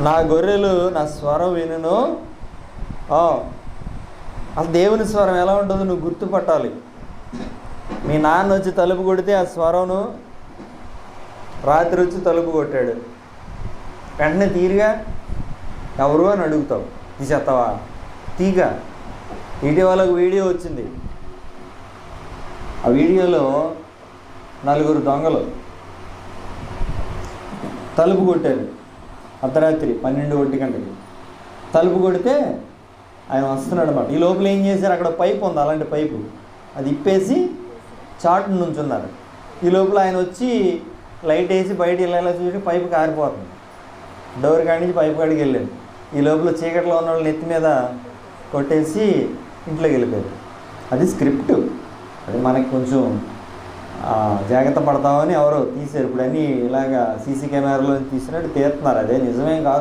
నా గొర్రెలు నా స్వరం వినును. అసలు దేవుని స్వరం ఎలా ఉంటుందో నువ్వు గుర్తుపట్టాలి. మీ నాన్న వచ్చి తలుపు కొడితే ఆ స్వరంను, రాత్రి వచ్చి తలుపు కొట్టాడు, వెంటనే తీరుగా ఎవరు అని అడుగుతావు, తీసేస్తావా? తీగా. ఇటీవల ఒక వీడియో వచ్చింది. ఆ వీడియోలో 4 దొంగలు తలుపు కొట్టారు అర్ధరాత్రి 12-1 గంటకి. తలుపు కొడితే ఆయన వస్తున్నాడు అన్నమాట. ఈ లోపల ఏం చేశారు, అక్కడ పైపు ఉంది, అలాంటి పైపు, అది ఇప్పేసి చాటును నుంచున్నారు. ఈ లోపల ఆయన వచ్చి లైట్ వేసి బయట వెళ్ళేలా చూసి పైపు కారిపోతుంది. డోర్ కాడి నుంచి పైపు కాడికి వెళ్ళాడు. ఈ లోపల చీకట్లో ఉన్న వాళ్ళు నెత్తి మీద కొట్టేసి ఇంట్లోకి వెళ్ళిపోయారు. అది స్క్రిప్ట్. అది మనకి కొంచెం జాగ్రత్త పడతామని ఎవరో తీశారు. ఇప్పుడు అన్నీ ఇలాగా సీసీ కెమెరాలో తీసినట్టు తీస్తున్నారు. అదే నిజమేం కాదు.